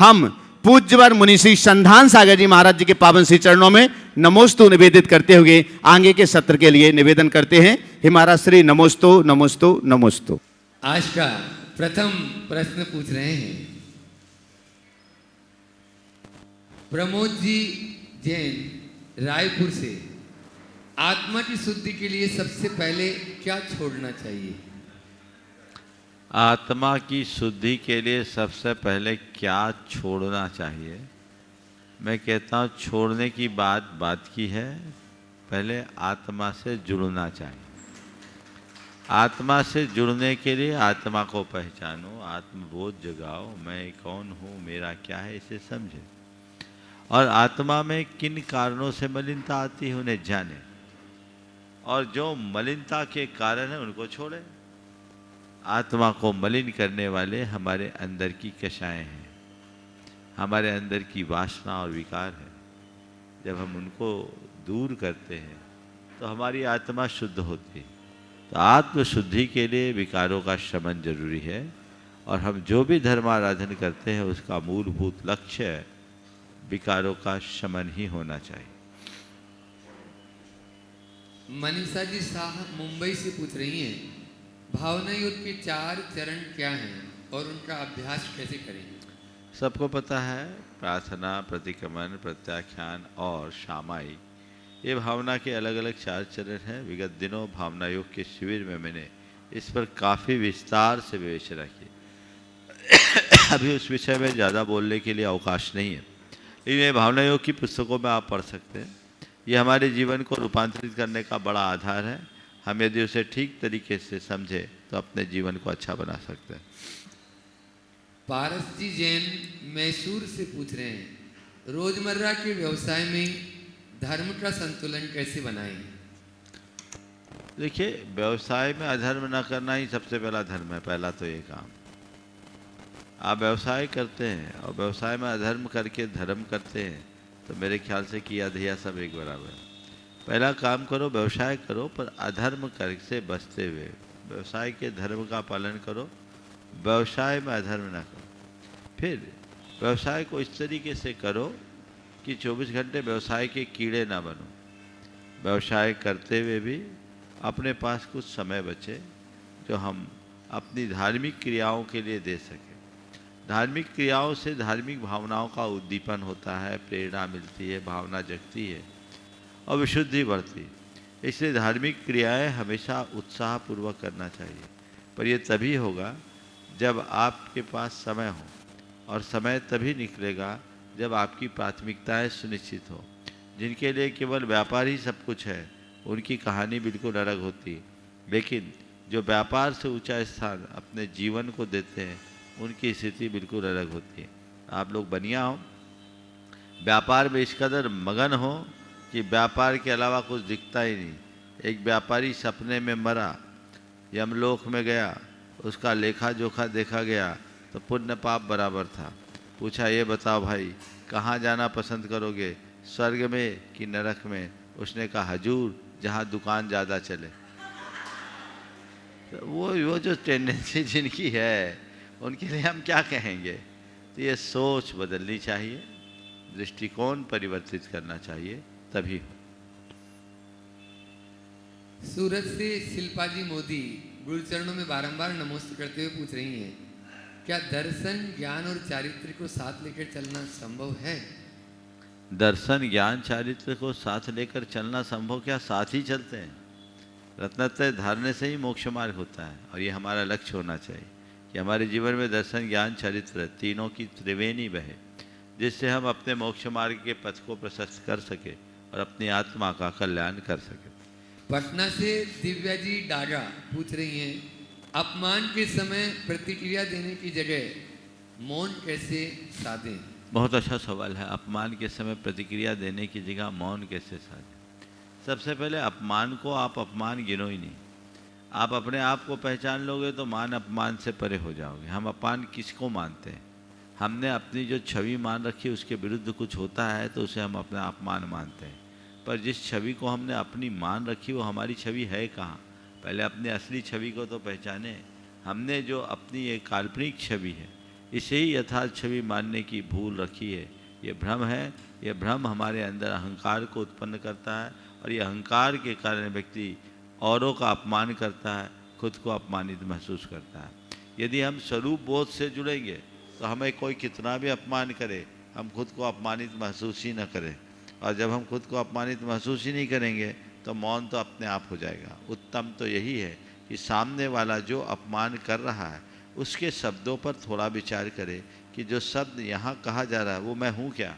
हम पूज्यवर मुनि श्री संधान सागर जी महाराज जी के पावन श्री चरणों में नमोस्तु निवेदित करते हुए आगे के सत्र के लिए निवेदन करते हैं। हे महाराज श्री नमोस्तु नमोस्तु नमोस्तु। आज का प्रथम प्रश्न पूछ रहे हैं प्रमोद जी जैन रायपुर से। आत्मा की शुद्धि के लिए सबसे पहले क्या छोड़ना चाहिए? आत्मा की शुद्धि के लिए सबसे पहले क्या छोड़ना चाहिए? मैं कहता हूँ छोड़ने की बात की है, पहले आत्मा से जुड़ना चाहिए। आत्मा से जुड़ने के लिए आत्मा को पहचानो, आत्मबोध जगाओ, मैं कौन हूँ, मेरा क्या है, इसे समझे। और आत्मा में किन कारणों से मलिनता आती है उन्हें जाने, और जो मलिनता के कारण है उनको छोड़े। आत्मा को मलिन करने वाले हमारे अंदर की कषाएं हैं, हमारे अंदर की वासना और विकार है। जब हम उनको दूर करते हैं तो हमारी आत्मा शुद्ध होती है। तो आत्मशुद्धि के लिए विकारों का शमन जरूरी है, और हम जो भी धर्माराधन करते हैं उसका मूलभूत लक्ष्य विकारों का शमन ही होना चाहिए। मनीषा जी साहब मुंबई से पूछ रही हैं, भावना योग के 4 चरण क्या हैं और उनका अभ्यास कैसे करें? सबको पता है, प्रार्थना, प्रतिक्रमण, प्रत्याख्यान और सामायिक, ये भावना के अलग अलग 4 चरण हैं। विगत दिनों भावना योग के शिविर में मैंने इस पर काफ़ी विस्तार से विवेचना की। अभी उस विषय में ज़्यादा बोलने के लिए अवकाश नहीं है, लेकिन ये भावना योग की पुस्तकों में आप पढ़ सकते हैं। ये हमारे जीवन को रूपांतरित करने का बड़ा आधार है। हम यदि उसे ठीक तरीके से समझे तो अपने जीवन को अच्छा बना सकते हैं। पारस जी जैन मैसूर से पूछ रहे हैं, रोजमर्रा के व्यवसाय में धर्म का संतुलन कैसे बनाएं? देखिए, व्यवसाय में अधर्म न करना ही सबसे पहला धर्म है। पहला तो ये काम, आप व्यवसाय करते हैं और व्यवसाय में अधर्म करके धर्म करते हैं तो मेरे ख्याल से किया धिया सब एक बराबर है। पहला काम करो, व्यवसाय करो, पर अधर्म कर से बचते हुए व्यवसाय के धर्म का पालन करो, व्यवसाय में अधर्म ना करो। फिर व्यवसाय को इस तरीके से करो कि 24 घंटे व्यवसाय के कीड़े ना बनो। व्यवसाय करते हुए भी अपने पास कुछ समय बचे जो हम अपनी धार्मिक क्रियाओं के लिए दे सकें। धार्मिक क्रियाओं से धार्मिक भावनाओं का उद्दीपन होता है, प्रेरणा मिलती है, भावना जगती है और विशुद्धि बढ़ती है। इसलिए धार्मिक क्रियाएं हमेशा उत्साहपूर्वक करना चाहिए, पर यह तभी होगा जब आपके पास समय हो, और समय तभी निकलेगा जब आपकी प्राथमिकताएं सुनिश्चित हो। जिनके लिए केवल व्यापार ही सब कुछ है उनकी कहानी बिल्कुल अलग होती है, लेकिन जो व्यापार से ऊंचा स्थान अपने जीवन को देते हैं उनकी स्थिति बिल्कुल अलग होती है। आप लोग बनिया हो, व्यापार में इस कदर मगन हो कि व्यापार के अलावा कुछ दिखता ही नहीं। एक व्यापारी सपने में मरा, यमलोक में गया, उसका लेखा जोखा देखा गया तो पुण्य पाप बराबर था। पूछा, ये बताओ भाई कहाँ जाना पसंद करोगे, स्वर्ग में कि नरक में? उसने कहा, हजूर जहाँ दुकान ज़्यादा चले। तो वो जो टेंडेंसी जिनकी है उनके लिए हम क्या कहेंगे। तो ये सोच बदलनी चाहिए, दृष्टिकोण परिवर्तित करना चाहिए, तभी हो। सूरत से शिल्पा जी मोदी गुरु चरणों में बारंबार नमस्ते करते हुए पूछ रही हैं, क्या दर्शन, ज्ञान और चारित्र को साथ लेकर चलना संभव है? दर्शन, ज्ञान, चारित्र को साथ लेकर चलना संभव क्या, साथ ही चलते हैं। रत्नत्रय धारने से ही मोक्ष मार्ग होता है, और ये हमारा लक्ष्य होना चाहिए कि हमारे जीवन में दर्शन, ज्ञान, चारित्र तीनों की त्रिवेणी बहे, जिससे हम अपने मोक्ष मार्ग के पथ को प्रशस्त कर सके और अपनी आत्मा का कल्याण कर सके। पटना से दिव्या जी डागा पूछ रही हैं, अपमान के समय प्रतिक्रिया देने की जगह मौन कैसे साधें? बहुत अच्छा सवाल है। अपमान के समय प्रतिक्रिया देने की जगह मौन कैसे साधें? सबसे पहले अपमान को आप अपमान गिनो ही नहीं। आप अपने आप को पहचान लोगे तो मान अपमान से परे हो जाओगे। हम अपमान किसको मानते हैं? हमने अपनी जो छवि मान रखी है उसके विरुद्ध कुछ होता है तो उसे हम अपना अपमान मानते हैं। पर जिस छवि को हमने अपनी मान रखी वो हमारी छवि है कहाँ? पहले अपनी असली छवि को तो पहचाने। हमने जो अपनी एक काल्पनिक छवि है, इसे ही यथार्थ छवि मानने की भूल रखी है। ये भ्रम है। यह भ्रम हमारे अंदर अहंकार को उत्पन्न करता है और ये अहंकार के कारण व्यक्ति औरों का अपमान करता है, खुद को अपमानित महसूस करता है। यदि हम स्वरूप बोध से जुड़ेंगे तो हमें कोई कितना भी अपमान करे, हम खुद को अपमानित महसूस ही न करें। और जब हम खुद को अपमानित महसूस ही नहीं करेंगे तो मौन तो अपने आप हो जाएगा। उत्तम तो यही है कि सामने वाला जो अपमान कर रहा है उसके शब्दों पर थोड़ा विचार करें कि जो शब्द यहाँ कहा जा रहा है वो मैं हूँ क्या।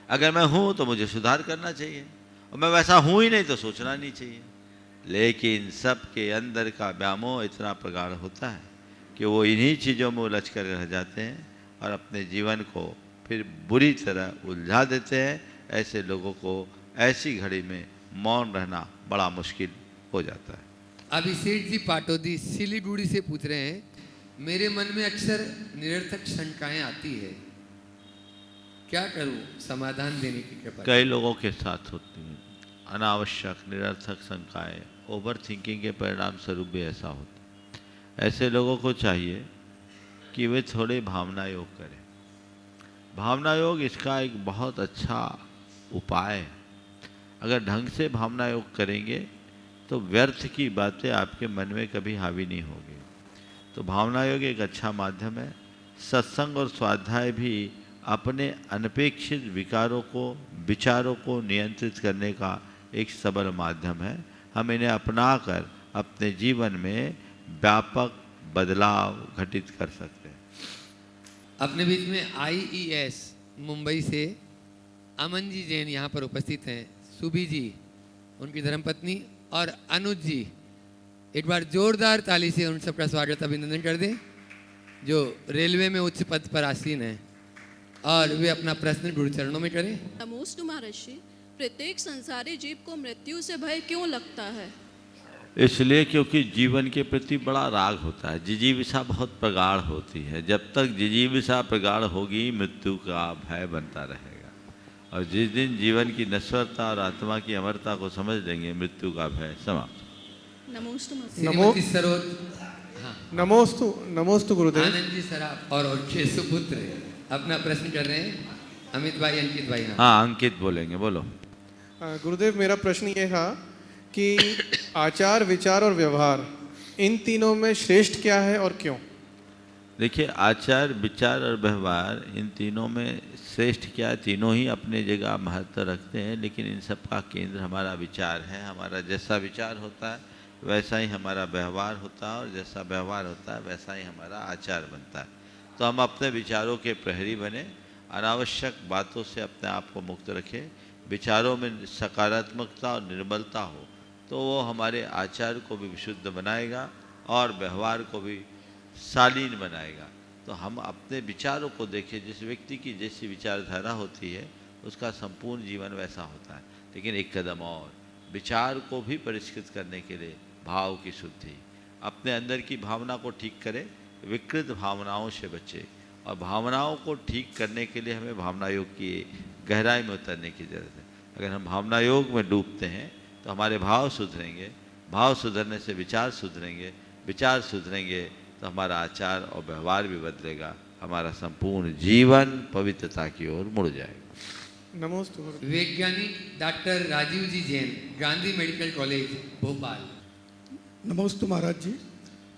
अगर मैं हूँ तो मुझे सुधार करना चाहिए, और मैं वैसा हूँ ही नहीं तो सोचना नहीं चाहिए। लेकिन सबके अंदर का व्यामोह इतना प्रगाढ़ होता है कि वो इन्हीं चीज़ों में उलझ कर रह जाते हैं और अपने जीवन को फिर बुरी तरह उलझा देते हैं। ऐसे लोगों को ऐसी घड़ी में मौन रहना बड़ा मुश्किल हो जाता है। अभिषेक जी पाटोदी सिलीगुड़ी से पूछ रहे हैं, मेरे मन में अक्सर निरर्थक शंकाएं आती है, क्या करूं? समाधान देने की कृपा। कई लोगों के साथ होती हैं अनावश्यक निरर्थक शंकाएं। ओवर थिंकिंग के परिणाम स्वरूप भी ऐसा होता है। ऐसे लोगों को चाहिए कि वे थोड़े भावना योग करें। भावना योग इसका एक बहुत अच्छा उपाय है। अगर ढंग से भावना योग करेंगे तो व्यर्थ की बातें आपके मन में कभी हावी नहीं होगी। तो भावना योग एक अच्छा माध्यम है। सत्संग और स्वाध्याय भी अपने अनपेक्षित विचारों को नियंत्रित करने का एक सबल माध्यम है। हम इन्हें अपनाकर अपने जीवन में व्यापक बदलाव घटित कर सकते हैं। अपने बीच में IES मुंबई से अमन जी जैन यहाँ पर उपस्थित हैं, सुबी जी उनकी धर्मपत्नी और अनुज जी। एक बार जोरदार ताली से उन सबका स्वागत अभिनंदन कर दें जो रेलवे में उच्च पद पर आसीन हैं, और वे अपना प्रश्न गुरु चरणों में करें। नमोस्तु महर्षि, प्रत्येक संसारी जीव को मृत्यु से भय क्यों लगता है? इसलिए क्योंकि जीवन के प्रति बड़ा राग होता है। जिजीविषा बहुत प्रगाढ़ होती है। जब तक जिजीविषा प्रगाढ़ होगी मृत्यु का भय बनता रहेगा, और जिस दिन जीवन की नश्वरता और आत्मा की अमरता को समझ लेंगे मृत्यु का भय समाप्त। नमोस्तु श्रीमती सरोज, हाँ, नमोस्तु गुरुदेव। आनंद जी सराफ और उनके सुपुत्र अपना प्रश्न कर रहे हैं। अमित भाई, अंकित भाई। हाँ, अंकित बोलेंगे, बोलो। गुरुदेव, मेरा प्रश्न ये था कि आचार, विचार और व्यवहार, इन तीनों में श्रेष्ठ क्या है और क्यों? देखिए, आचार, विचार और व्यवहार, इन तीनों में श्रेष्ठ क्या है? तीनों ही अपने जगह महत्व रखते हैं, लेकिन इन सब का केंद्र हमारा विचार है। हमारा जैसा विचार होता है वैसा ही हमारा व्यवहार होता है, और जैसा व्यवहार होता है वैसा ही हमारा आचार बनता है। तो हम अपने विचारों के प्रहरी बने, अनावश्यक बातों से अपने आप को मुक्त रखें। विचारों में सकारात्मकता और निर्मलता हो तो वो हमारे आचार को भी विशुद्ध बनाएगा और व्यवहार को भी शालीन बनाएगा। तो हम अपने विचारों को देखें, जिस व्यक्ति की जैसी विचारधारा होती है उसका संपूर्ण जीवन वैसा होता है। लेकिन एक कदम और, विचार को भी परिष्कृत करने के लिए भाव की शुद्धि, अपने अंदर की भावना को ठीक करें, विकृत भावनाओं से बचे। और भावनाओं को ठीक करने के लिए हमें भावना योग की गहराई में उतरने की ज़रूरत है। अगर हम भावना योग में डूबते हैं तो हमारे भाव सुधरेंगे, भाव सुधरने से विचार सुधरेंगे, विचार सुधरेंगे तो हमारा आचार और व्यवहार भी बदलेगा, हमारा संपूर्ण जीवन पवित्रता की ओर मुड़ जाएगा। नमोस्तु गुरुदेव। वैज्ञानिक doctor Rajiv ji Jain, Gandhi medical college Bhopal. नमोस्तु महाराज जी,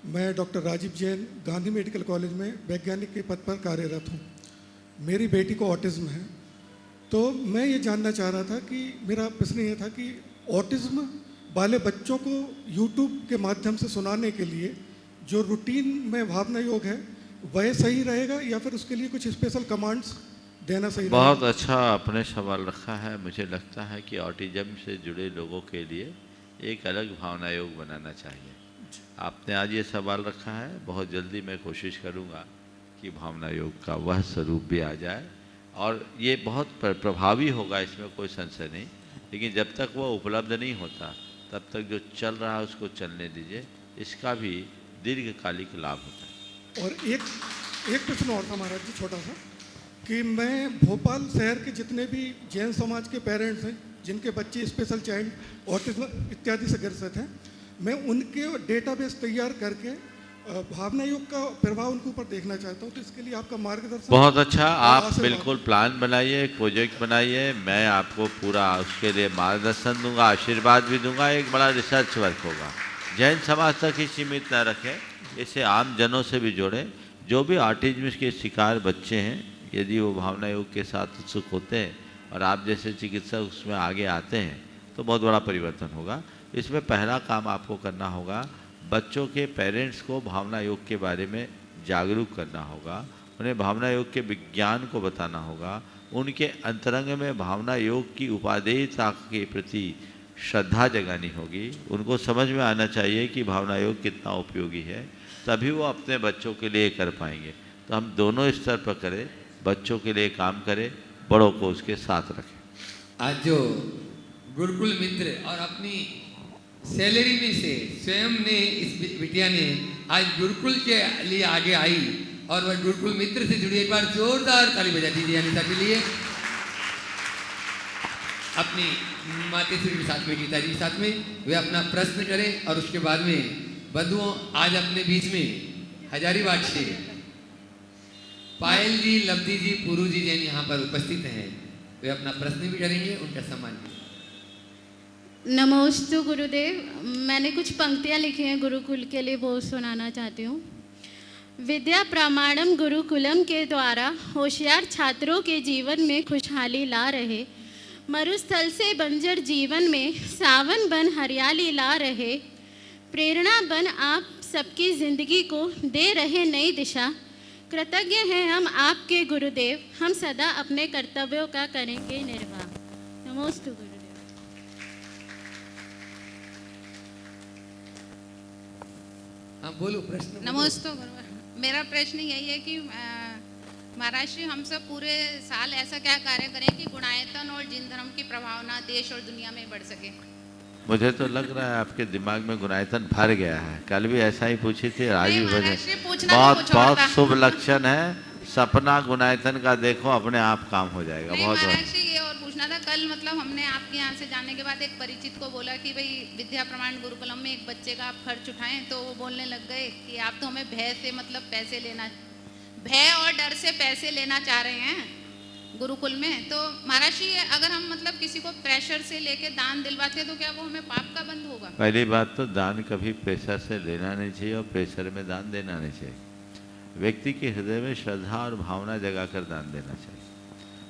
मैं doctor Rajiv Jain Gandhi medical college में वैज्ञानिक के पद पर कार्यरत हूँ। मेरी बेटी को ऑटिज्म है, तो मैं ये जानना चाह रहा था कि मेरा प्रश्न ये था कि ऑटिज्म वाले बच्चों को यूट्यूब के माध्यम से सुनाने के लिए जो रूटीन में भावना योग है वह सही रहेगा या फिर उसके लिए कुछ स्पेशल कमांड्स देना सही रहेगा? बहुत अच्छा आपने सवाल रखा है। मुझे लगता है कि ऑटिज्म से जुड़े लोगों के लिए एक अलग भावना योग बनाना चाहिए। आपने आज ये सवाल रखा है, बहुत जल्दी मैं कोशिश करूँगा कि भावना योग का वह स्वरूप भी आ जाए, और ये बहुत प्रभावी होगा, इसमें कोई संशय नहीं। लेकिन जब तक वह उपलब्ध नहीं होता तब तक जो चल रहा है उसको चलने दीजिए, इसका भी दीर्घकालिक लाभ होता है। और एक प्रश्न और था महाराज जी, छोटा सा, कि मैं भोपाल शहर के जितने भी जैन समाज के पेरेंट्स हैं जिनके बच्चे स्पेशल चाइल्ड ऑटिज्म इत्यादि से ग्रसित हैं, मैं उनके डेटाबेस तैयार करके भावना योग का प्रभाव उनके ऊपर देखना चाहता हूँ, तो इसके लिए आपका मार्गदर्शन। बहुत अच्छा, आप आशीर्वाद। बिल्कुल प्लान बनाइए, एक प्रोजेक्ट बनाइए, मैं आपको पूरा उसके लिए मार्गदर्शन दूंगा, आशीर्वाद भी दूंगा। एक बड़ा रिसर्च वर्क होगा, जैन समाज तक ही सीमित न रखें, इसे आम जनों से भी जोड़ें। जो भी ऑटिज्म के शिकार बच्चे हैं, यदि वो भावना योग के साथ उत्सुक होते हैं और आप जैसे चिकित्सक उसमें आगे आते हैं तो बहुत बड़ा परिवर्तन होगा। इसमें पहला काम आपको करना होगा, बच्चों के पेरेंट्स को भावना योग के बारे में जागरूक करना होगा, उन्हें भावना योग के विज्ञान को बताना होगा, उनके अंतरंग में भावना योग की उपादेयता के प्रति श्रद्धा जगानी होगी। उनको समझ में आना चाहिए कि भावना योग कितना उपयोगी है, तभी वो अपने बच्चों के लिए कर पाएंगे। तो हम दोनों स्तर पर करें, बच्चों के लिए काम करें, बड़ों को उसके साथ रखें। आज जो गुरुकुल मित्र और अपनी सैलरी में से स्वयं ने, इस बिटिया ने आज गुरुकुल के लिए आगे आई और वह गुरुकुल मित्र से जुड़ी, एक बार जोरदार ताली बजा दीजिए अनिता के लिए। अपनी मातेश्वरी के साथ में, गीता जी के साथ में वे अपना प्रश्न करें और उसके बाद में बंधुओं आज अपने बीच में हजारीबाग से पायल जी, लब्धि जी, पुरु जी जैन यहाँ पर उपस्थित हैं। वे अपना प्रश्न भी करेंगे, उनका सम्मान भी। नमोस्तु गुरुदेव, मैंने कुछ पंक्तियाँ लिखी हैं गुरुकुल के लिए, वो सुनाना चाहती हूँ। विद्या प्रमाणम गुरुकुलम के द्वारा होशियार छात्रों के जीवन में खुशहाली ला रहे, मरुस्थल से बंजर जीवन में सावन बन हरियाली ला रहे, प्रेरणा बन आप सबकी ज़िंदगी को दे रहे नई दिशा। कृतज्ञ हैं हम आपके गुरुदेव, हम सदा अपने कर्तव्यों का करेंगे निर्वाह। नमोस्तु गुरुदेव। हाँ बोलो प्रश्न। नमस्ते गुरु, मेरा प्रश्न यही है कि महाराज जी, हम सब पूरे साल ऐसा क्या कार्य करें कि गुणायतन और जिन धर्म की प्रभावना देश और दुनिया में बढ़ सके। मुझे तो लग रहा है आपके दिमाग में गुणायतन भर गया है, कल भी ऐसा ही पूछी थी, आज भी वजह। बहुत बहुत शुभ लक्षण है, सपना गुणायतन का देखो, अपने आप काम हो जाएगा। बहुत महाराज जी ये और पूछना था, कल मतलब हमने आपके यहाँ से जाने के बाद एक परिचित को बोला कि भाई विद्या प्रमाण गुरुकुलम में एक बच्चे का आप खर्च उठाएं, तो वो बोलने लग गए कि आप तो हमें भय से मतलब पैसे लेना, भय और डर से पैसे लेना चाह रहे हैं गुरुकुल में। तो महाराज जी अगर हम मतलब किसी को प्रेशर से लेके दान दिलवाते हैं तो क्या वो हमें पाप का बंध होगा? पहली बात तो दान कभी प्रेशर से लेना नहीं चाहिए और प्रेशर में दान देना नहीं चाहिए। व्यक्ति के हृदय में श्रद्धा और भावना जगाकर दान देना चाहिए।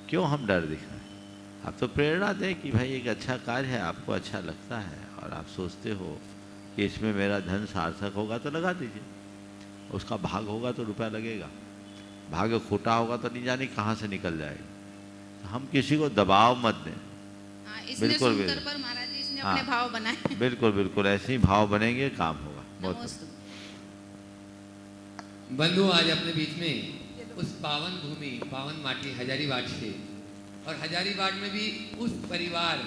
क्यों हम डर दिखाएं? आप तो प्रेरणा दें कि भाई एक अच्छा कार्य है, आपको अच्छा लगता है और आप सोचते हो कि इसमें मेरा धन सार्थक होगा तो लगा दीजिए। उसका भाग होगा तो रुपया लगेगा, भाग्य खोटा होगा तो नहीं जाने कहाँ से निकल जाएगा। तो हम किसी को दबाव मत दें। बिल्कुल बिल्कुल पर महाराज जी इसने अपने भाव बनाए। बिल्कुल बिल्कुल ऐसे ही भाव बनेंगे, काम होगा। बहुत बंधु आज अपने बीच में उस पावन भूमि, पावन माटी हजारीबाग से, और हजारीबाग में भी उस परिवार,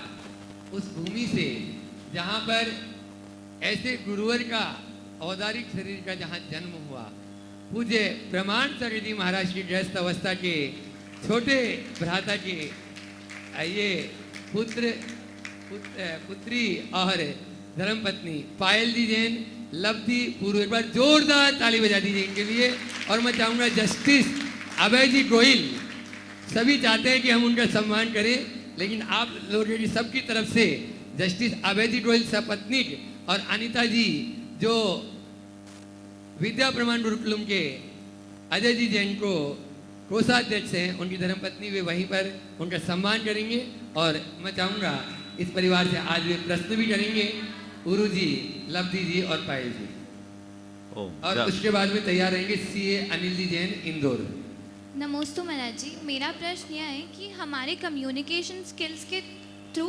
उस भूमि से जहाँ पर ऐसे गुरुवर का औदारिक शरीर का जहाँ जन्म हुआ, पूज्य प्रमाण सागर जी महाराज की गृहस्थ अवस्था के छोटे भ्राता के ये पुत्री और धर्मपत्नी पायल जी जैन, लब्धि पूर्व, एक बार जोरदार ताली बजा दीजिए इनके लिए। और मैं चाहूँगा जस्टिस अभय जी गोयल, सभी चाहते हैं कि हम उनका सम्मान करें, लेकिन आप लोगों की सबकी तरफ से जस्टिस अभय जी गोयल सपत्नीक और अनिता जी जो विद्या प्रमाण गुरुकुलम के अजय जी जैन को कोषाध्यक्ष हैं, उनकी धर्मपत्नी, वे वहीं पर उनका सम्मान करेंगे। और मैं चाहूँगा इस परिवार से आज वे प्रश्न भी करेंगे, उरु जी, लब्धि जी और पायल जी, और उसके बाद में तैयार रहेंगे सीए अनिल जी जैन इंदौर। नमोस्तु महाराज जी, मेरा प्रश्न यह है कि हमारे कम्युनिकेशन स्किल्स के थ्रू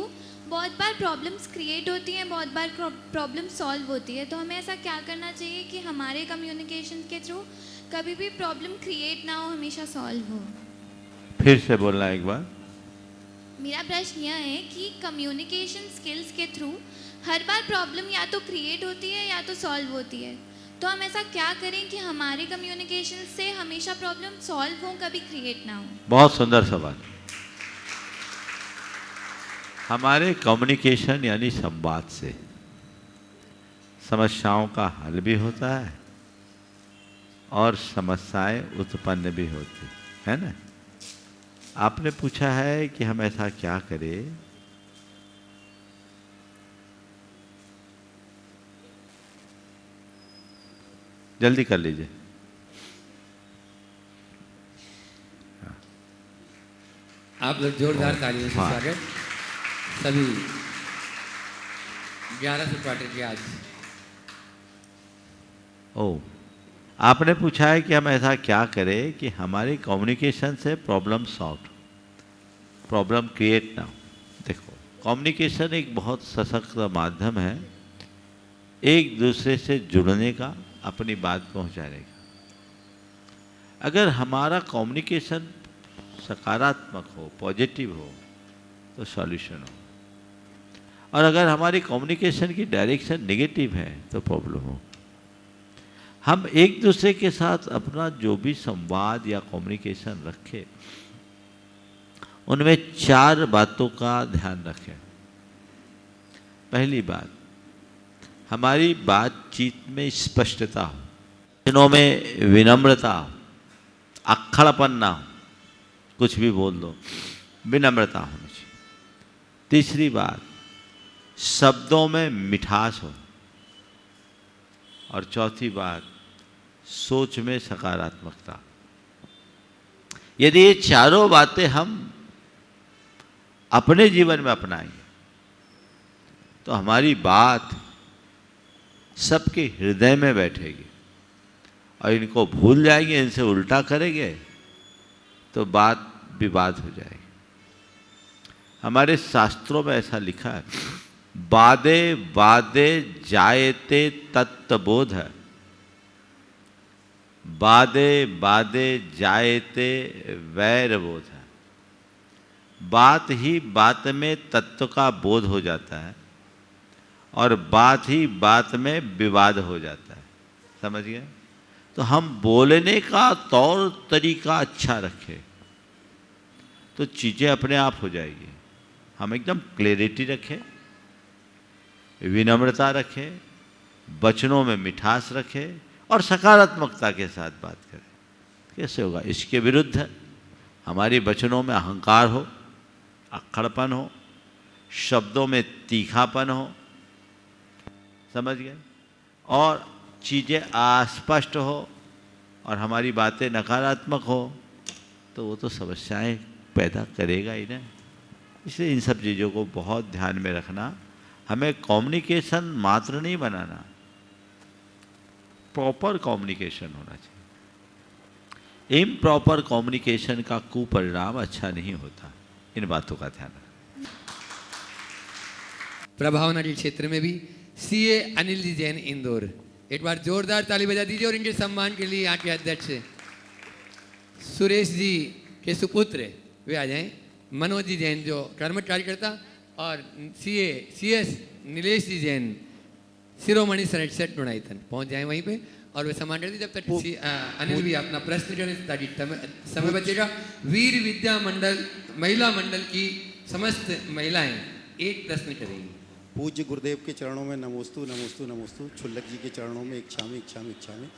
बहुत बार प्रॉब्लम्स क्रिएट होती हैं, बहुत बार प्रॉब्लम सॉल्व होती है, तो हमें ऐसा क्या करना चाहिए कि हमारे कम्युनिकेशन के थ्रू कभी भी प्रॉब्लम क्रिएट ना हो, हमेशा सॉल्व हो? फिर से बोलना एक बार। मेरा प्रश्न यह है कि कम्युनिकेशन स्किल्स के थ्रू हर बार प्रॉब्लम या तो क्रिएट होती है या तो सॉल्व होती है, तो हम ऐसा क्या करें कि हमारे कम्युनिकेशन से हमेशा प्रॉब्लम सॉल्व हो, कभी क्रिएट ना हो? बहुत सुंदर सवाल। हमारे कम्युनिकेशन यानी संवाद से समस्याओं का हल भी होता है और समस्याएं उत्पन्न भी होती है ना। आपने पूछा है कि हम ऐसा क्या करें। जल्दी कर लीजिए। आप लोग जोरदार तालियों से स्वागत सभी 1100 क्वार्टर के आज। आपने पूछा है कि हम ऐसा क्या करें कि हमारी कम्युनिकेशन से प्रॉब्लम सॉल्व, प्रॉब्लम क्रिएट ना हो। देखो, कम्युनिकेशन एक बहुत सशक्त माध्यम है एक दूसरे से जुड़ने का, अपनी बात पहुंचाने का। अगर हमारा कम्युनिकेशन सकारात्मक हो, पॉजिटिव हो, तो सॉल्यूशन हो। और अगर हमारी कम्युनिकेशन की डायरेक्शन नेगेटिव है तो प्रॉब्लम हो। हम एक दूसरे के साथ अपना जो भी संवाद या कम्युनिकेशन रखें, उनमें 4 बातों का ध्यान रखें। पहली बात, हमारी बातचीत में स्पष्टता हो, वचनों में विनम्रता हो, अक्खड़पन ना हो, कुछ भी बोल दो, विनम्रता होनी चाहिए। तीसरी बात, शब्दों में मिठास हो। और चौथी बात, सोच में सकारात्मकता। यदि ये चारों बातें हम अपने जीवन में अपनाएंगे तो हमारी बात सबके हृदय में बैठेगी। और इनको भूल जाएंगे, इनसे उल्टा करेंगे तो बात विवाद हो जाएगी। हमारे शास्त्रों में ऐसा लिखा है, बादे बादे जायते तत्वबोध, बादे बादे जायते वैरबोध। बात ही बात में तत्व का बोध हो जाता है और बात ही बात में विवाद हो जाता है। समझ गए? तो हम बोलने का तौर तरीका अच्छा रखें तो चीज़ें अपने आप हो जाएगी। हम एकदम क्लैरिटी रखें, विनम्रता रखें, वचनों में मिठास रखें और सकारात्मकता के साथ बात करें। कैसे होगा? इसके विरुद्ध हमारे वचनों में अहंकार हो, अक्खड़पन हो, शब्दों में तीखापन हो। समझ गए? और चीज़ें अस्पष्ट हो और हमारी बातें नकारात्मक हो तो वो तो समस्याएं पैदा करेगा ही ना। इसलिए इन सब चीज़ों को बहुत ध्यान में रखना। हमें कम्युनिकेशन मात्र नहीं बनाना, प्रॉपर कम्युनिकेशन होना चाहिए। इम्प्रॉपर कम्युनिकेशन का कुपरिणाम अच्छा नहीं होता। इन बातों का ध्यान रखना। प्रभाव नगर क्षेत्र में भी सीए अनिल जी जैन इंदौर, एक बार जोरदार ताली बजा दीजिए। और इनके सम्मान के लिए यहाँ के अध्यक्ष सुरेश जी के सुपुत्र वे आ जाएं, मनोज जी जैन जो कर्मठ कार्यकर्ता, और सीएस नीलेश जी जैन शिरोमणि सेट गुणायतन पहुँच जाएं वहीं पे और वे सम्मान करते। जब तक अनिल भी अपना प्रश्न करें ताकि समय बचेगा। वीर विद्या मंडल महिला मंडल की समस्त महिलाएं एक प्रश्न करेंगी। पूज्य गुरुदेव के चरणों में नमोस्तु नमोस्तु नमोस्तु। छुल्लक जी के चरणों में इच्छामि इच्छामि इच्छामि।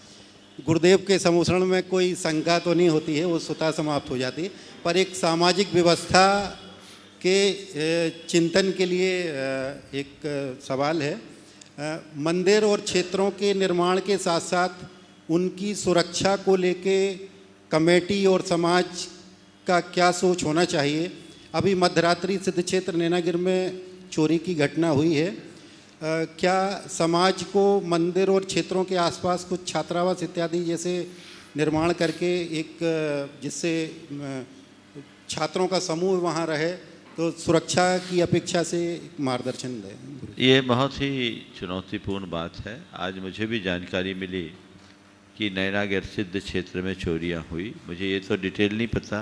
गुरुदेव के सम्मोषण में कोई शंका तो नहीं होती है, वो स्वतः समाप्त हो जाती है। पर एक सामाजिक व्यवस्था के चिंतन के लिए एक सवाल है। मंदिर और क्षेत्रों के निर्माण के साथ साथ उनकी सुरक्षा को लेके कमेटी और समाज का क्या सोच होना चाहिए? अभी मध्यरात्रि सिद्ध क्षेत्र नैनागिर में चोरी की घटना हुई है। क्या समाज को मंदिर और क्षेत्रों के आसपास कुछ छात्रावास इत्यादि जैसे निर्माण करके एक जिससे छात्रों का समूह वहाँ रहे तो सुरक्षा की अपेक्षा से मार्गदर्शन दें? ये बहुत ही चुनौतीपूर्ण बात है। आज मुझे भी जानकारी मिली कि नैनागिर सिद्ध क्षेत्र में चोरियाँ हुई। मुझे ये तो डिटेल नहीं पता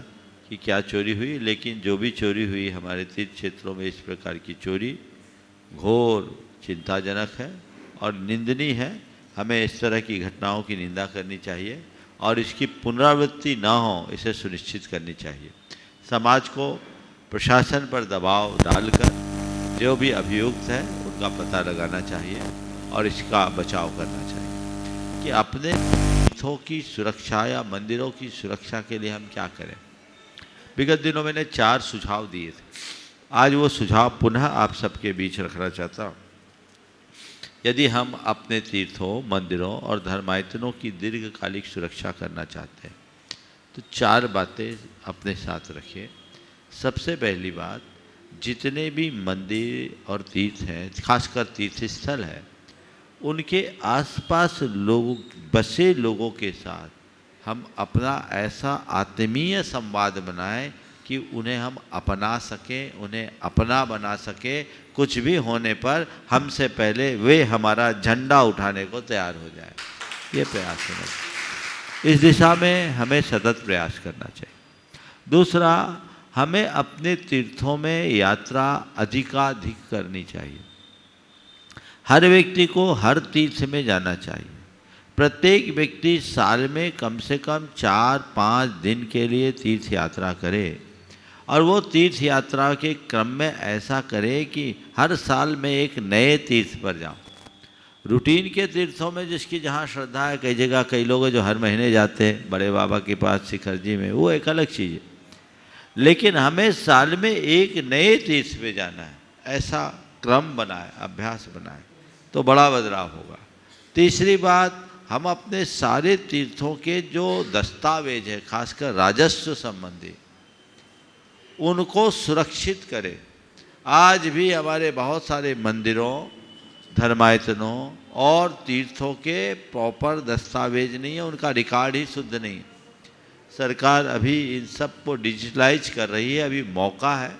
कि क्या चोरी हुई, लेकिन जो भी चोरी हुई हमारे तीर्थ क्षेत्रों में इस प्रकार की चोरी घोर चिंताजनक है और निंदनीय है। हमें इस तरह की घटनाओं की निंदा करनी चाहिए और इसकी पुनरावृत्ति न हो इसे सुनिश्चित करनी चाहिए। समाज को प्रशासन पर दबाव डालकर जो भी अभियुक्त है उनका पता लगाना चाहिए और इसका बचाव करना चाहिए कि अपने तीर्थों की सुरक्षा या मंदिरों की सुरक्षा के लिए हम क्या करें। विगत दिनों मैंने 4 सुझाव दिए थे, आज वो सुझाव पुनः आप सबके बीच रखना चाहता हूँ। यदि हम अपने तीर्थों, मंदिरों और धर्मायतनों की दीर्घकालिक सुरक्षा करना चाहते हैं तो 4 बातें अपने साथ रखिए। सबसे पहली बात, जितने भी मंदिर और तीर्थ हैं, खासकर तीर्थ स्थल है, उनके आसपास बसे लोगों के साथ हम अपना ऐसा आत्मीय संवाद बनाएं कि उन्हें हम अपना सकें, उन्हें अपना बना सकें। कुछ भी होने पर हमसे पहले वे हमारा झंडा उठाने को तैयार हो जाए। ये प्रयास होना चाहिए। इस दिशा में हमें सतत प्रयास करना चाहिए। दूसरा, हमें अपने तीर्थों में यात्रा अधिकाधिक करनी चाहिए। हर व्यक्ति को हर तीर्थ में जाना चाहिए। प्रत्येक व्यक्ति साल में कम से कम 4-5 दिन के लिए तीर्थ यात्रा करे और वो तीर्थ यात्रा के क्रम में ऐसा करे कि हर साल में एक नए तीर्थ पर जाऊँ। रूटीन के तीर्थों में जिसकी जहाँ श्रद्धा है, कई जगह कई लोग जो हर महीने जाते हैं बड़े बाबा के पास शिखर जी में, वो एक अलग चीज़ है। लेकिन हमें साल में एक नए तीर्थ पे जाना है, ऐसा क्रम बनाए, अभ्यास बनाए तो बड़ा बदलाव होगा। तीसरी बात, हम अपने सारे तीर्थों के जो दस्तावेज है, खासकर राजस्व संबंधी, उनको सुरक्षित करें। आज भी हमारे बहुत सारे मंदिरों, धर्मायतनों और तीर्थों के प्रॉपर दस्तावेज नहीं है, उनका रिकॉर्ड ही शुद्ध नहीं। सरकार अभी इन सब को डिजिटलाइज कर रही है, अभी मौका है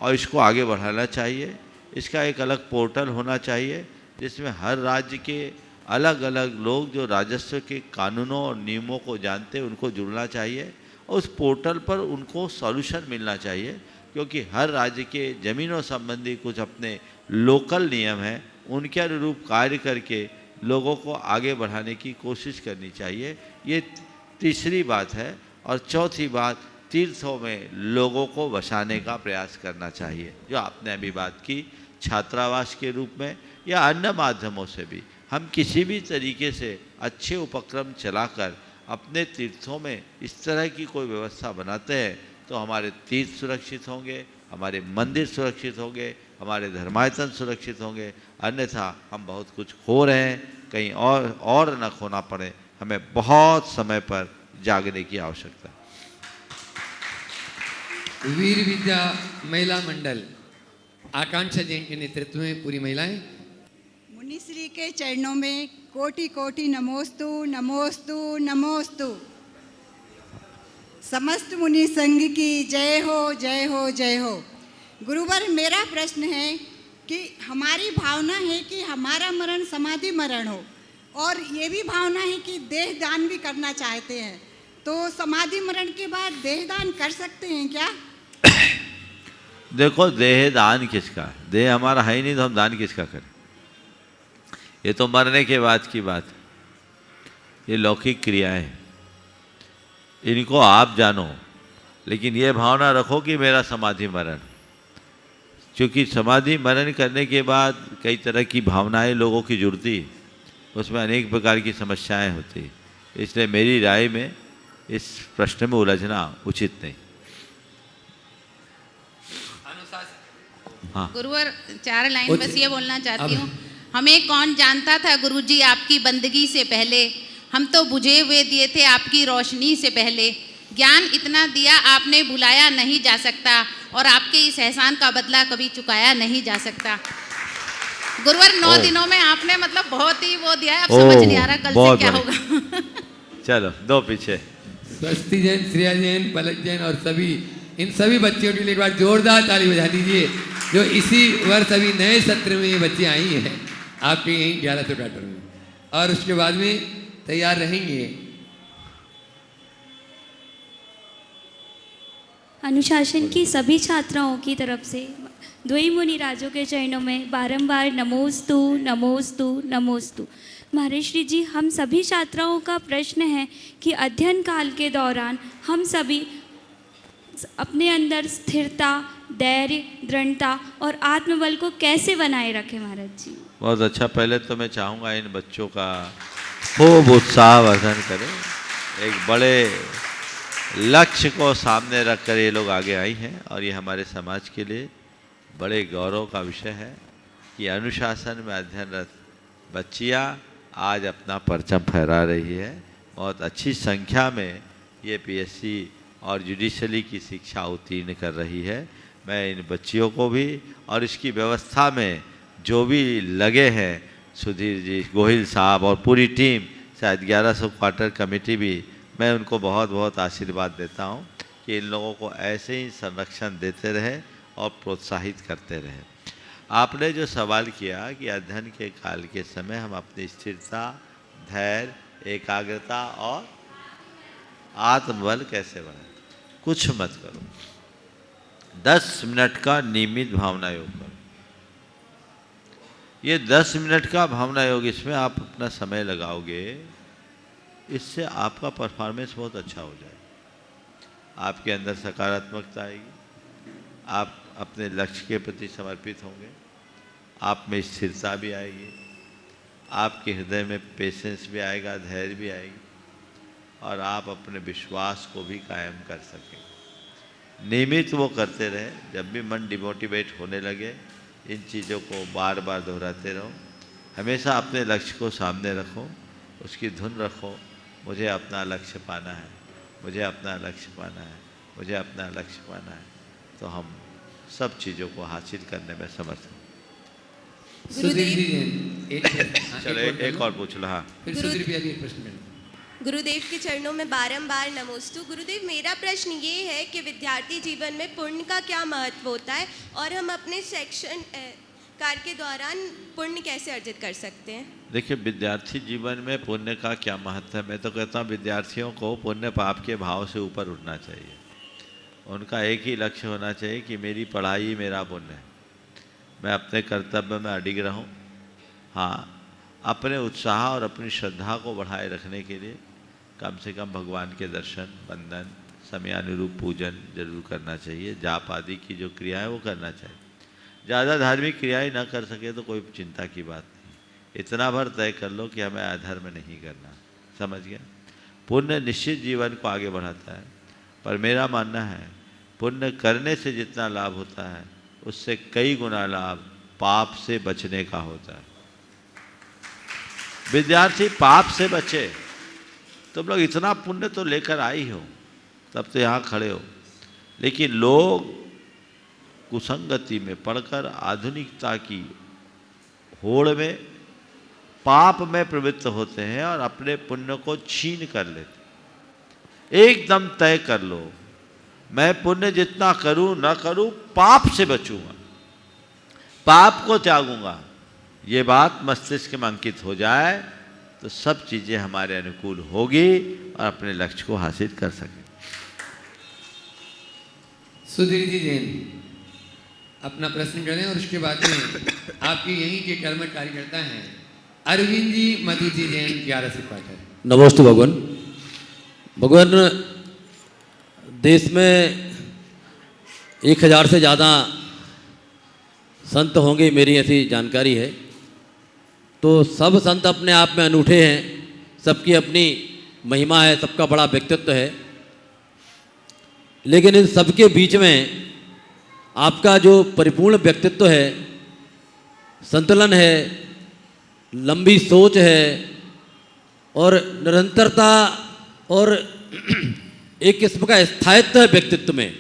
और इसको आगे बढ़ाना चाहिए। इसका एक अलग पोर्टल होना चाहिए जिसमें हर राज्य के अलग अलग लोग जो राजस्व के कानूनों और नियमों को जानते हैं उनको जुड़ना चाहिए और उस पोर्टल पर उनको सॉल्यूशन मिलना चाहिए, क्योंकि हर राज्य के ज़मीनों संबंधी कुछ अपने लोकल नियम हैं, उनके अनुरूप कार्य करके लोगों को आगे बढ़ाने की कोशिश करनी चाहिए। ये तीसरी बात है। और चौथी बात, तीर्थों में लोगों को बसाने का प्रयास करना चाहिए, जो आपने अभी बात की, छात्रावास के रूप में या अन्य माध्यमों से भी हम किसी भी तरीके से अच्छे उपक्रम चलाकर अपने तीर्थों में इस तरह की कोई व्यवस्था बनाते हैं तो हमारे तीर्थ सुरक्षित होंगे, हमारे मंदिर सुरक्षित होंगे, हमारे धर्मायतन सुरक्षित होंगे। अन्यथा हम बहुत कुछ खो रहे हैं, कहीं और न खोना पड़े। हमें बहुत समय पर जागने की आवश्यकता है। वीर विद्या महिला मंडल आकांक्षा जैन के नेतृत्व में पूरी महिलाएं मुनिश्री के चरणों में कोटि कोटि नमोस्तु नमोस्तु नमोस्तु। समस्त मुनि संघ की जय हो जय हो जय हो। गुरुवर, मेरा प्रश्न है कि हमारी भावना है कि हमारा मरण समाधि मरण हो और ये भी भावना है कि देह दान भी करना चाहते हैं, तो समाधि मरण के बाद देह दान कर सकते हैं क्या? देखो, देह दान किसका है? देह हमारा है ही नहीं तो हम दान किसका करें? ये तो मरने के बाद की बात है। ये लौकिक क्रियाएं हैं, इनको आप जानो, लेकिन ये भावना रखो कि मेरा समाधि मरण। क्योंकि समाधि मरण करने के बाद कई तरह की भावनाएं लोगों की जुड़ती, उसमें अनेक प्रकार की समस्याएं होती। इसलिए मेरी राय में इस प्रश्न में उलझना उचित नहीं। हाँ। गुरुवर, 4 लाइन बस ये बोलना चाहती हूँ। हमें कौन जानता था गुरुजी आपकी बंदगी से पहले, हम तो बुझे हुए दिए थे आपकी रोशनी से पहले। ज्ञान इतना दिया आपने भुलाया नहीं जा सकता और आपके इस एहसान का बदला कभी चुकाया नहीं जा सकता। गुरुवर, 9 दिनों में आपने मतलब बहुत ही वो दिया है, अब समझ नहीं आ रहा कल से क्या होगा। चलो 2 पीछे। स्वस्ति जैन, श्रेया जैन, पलक जैन और सभी इन सभी बच्चियों के लिए एक बार जोरदार ताली बजा दीजिए, जो इसी वर्ष अभी नए सत्र में ये बच्चे आई हैं आपके यहीं 1100 पैटर्न में, और उसके बाद में तैयार रहेंगे। अनुशासन की सभी छात्राओं की तरफ से द्वयी मुनि राजों के चरणों में बारंबार नमोस्तु नमोस्तु नमोस्तु। महर्षि जी, हम सभी छात्राओं का प्रश्न है कि अध्ययन काल के दौरान हम सभी अपने अंदर स्थिरता, धैर्य, दृढ़ता और आत्मबल को कैसे बनाए रखें महाराज जी? बहुत अच्छा। पहले तो मैं चाहूँगा इन बच्चों का खूब उत्साहवर्धन करें। एक बड़े लक्ष्य को सामने रखकर ये लोग आगे आई हैं और ये हमारे समाज के लिए बड़े गौरव का विषय है कि अनुशासन में अध्ययनरत बच्चियाँ आज अपना परचम फहरा रही है। बहुत अच्छी संख्या में ये पीएससी और जुडिशरी की शिक्षा उत्तीर्ण कर रही है। मैं इन बच्चियों को भी और इसकी व्यवस्था में जो भी लगे हैं, सुधीर जी, गोहिल साहब और पूरी टीम, शायद 1100 क्वार्टर कमेटी भी, मैं उनको बहुत बहुत आशीर्वाद देता हूँ कि इन लोगों को ऐसे ही संरक्षण देते रहे और प्रोत्साहित करते रहे। आपने जो सवाल किया कि अध्ययन के काल के समय हम अपनी स्थिरता, धैर्य, एकाग्रता और आत्मबल कैसे बढ़ाएं, कुछ मत करो, 10 मिनट का नियमित भावना योग करो। ये 10 मिनट का भावना योग, इसमें आप अपना समय लगाओगे, इससे आपका परफॉर्मेंस बहुत अच्छा हो जाएगा। आपके अंदर सकारात्मकता आएगी, आप अपने लक्ष्य के प्रति समर्पित होंगे, आप में स्थिरता भी आएगी, आपके हृदय में पेशेंस भी आएगा, धैर्य भी आएगी और आप अपने विश्वास को भी कायम कर सकेंगे। नियमित वो करते रहे। जब भी मन डिमोटिवेट होने लगे, इन चीज़ों को बार बार दोहराते रहो। हमेशा अपने लक्ष्य को सामने रखो, उसकी धुन रखो, मुझे अपना लक्ष्य पाना है, मुझे अपना लक्ष्य पाना है, मुझे अपना लक्ष्य पाना है, तो हम सब चीज़ों को हासिल करने में समर्थ हैं। सुधीर जी चलो एक और पूछ लो। हाँ, फिर सुधीर भैया भी एक प्रश्न में। गुरुदेव के चरणों में बारंबार नमोस्तु। गुरुदेव, मेरा प्रश्न ये है कि विद्यार्थी जीवन में पुण्य का क्या महत्व होता है और हम अपने सेक्शन कार्य के दौरान पुण्य कैसे अर्जित कर सकते हैं? देखिए, विद्यार्थी जीवन में पुण्य का क्या महत्व है, मैं तो कहता हूँ विद्यार्थियों को पुण्य पाप के भाव से ऊपर उठना चाहिए। उनका एक ही लक्ष्य होना चाहिए कि मेरी पढ़ाई मेरा पुण्य है, मैं अपने कर्तव्य में अडिग रहूं। हाँ, अपने उत्साह और अपनी श्रद्धा को बढ़ाए रखने के लिए कम से कम भगवान के दर्शन, वंदन, समयानुरूप पूजन जरूर करना चाहिए। जाप आदि की जो क्रिया है वो करना चाहिए। ज़्यादा धार्मिक क्रियाएं ना कर सके तो कोई चिंता की बात नहीं, इतना भर तय कर लो कि हमें अधर्म नहीं करना। समझ गया? पुण्य निश्चित जीवन को आगे बढ़ाता है, पर मेरा मानना है पुण्य करने से जितना लाभ होता है उससे कई गुना लाभ पाप से बचने का होता है। विद्यार्थी पाप से बचे। तुम लोग इतना पुण्य तो लेकर आई हो, तब तो यहाँ खड़े हो, लेकिन लोग कुसंगति में पढ़कर आधुनिकता की होड़ में पाप में प्रवृत्त होते हैं और अपने पुण्य को छीन कर लेते। एकदम तय कर लो, मैं पुण्य जितना करूं न करूं, पाप से बचूंगा, पाप को त्यागूंगा। ये बात मस्तिष्क में अंकित हो जाए तो सब चीज़ें हमारे अनुकूल होगी और अपने लक्ष्य को हासिल कर सकें। सुधीर जी जैन अपना प्रश्न करें और उसके बाद में आपके यहीं के कर्म कार्यकर्ता हैं अरविंद जी, मधु जी जैन, 11 से क्वार्टर। नमस्ते भगवान। भगवान, देश में 1000 से ज़्यादा संत होंगे, मेरी ऐसी जानकारी है। तो सब संत अपने आप में अनूठे हैं, सबकी अपनी महिमा है, सबका बड़ा व्यक्तित्व है, लेकिन इन सबके बीच में आपका जो परिपूर्ण व्यक्तित्व है, संतुलन है, लंबी सोच है और निरंतरता और एक किस्म का स्थायित्व है व्यक्तित्व में,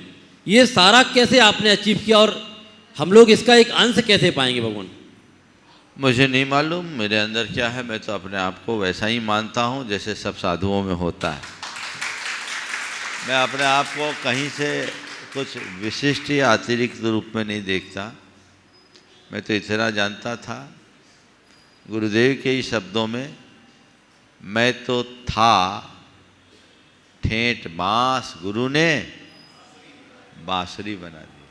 ये सारा कैसे आपने अचीव किया और हम लोग इसका एक अंश कैसे पाएंगे भगवान? मुझे नहीं मालूम मेरे अंदर क्या है, मैं तो अपने आप को वैसा ही मानता हूँ जैसे सब साधुओं में होता है। मैं अपने आप को कहीं से कुछ विशिष्ट या अतिरिक्त रूप में नहीं देखता। मैं तो इतना जानता था गुरुदेव के ही शब्दों में, मैं तो था ठेठ बांस, गुरु ने बांसुरी बना दी।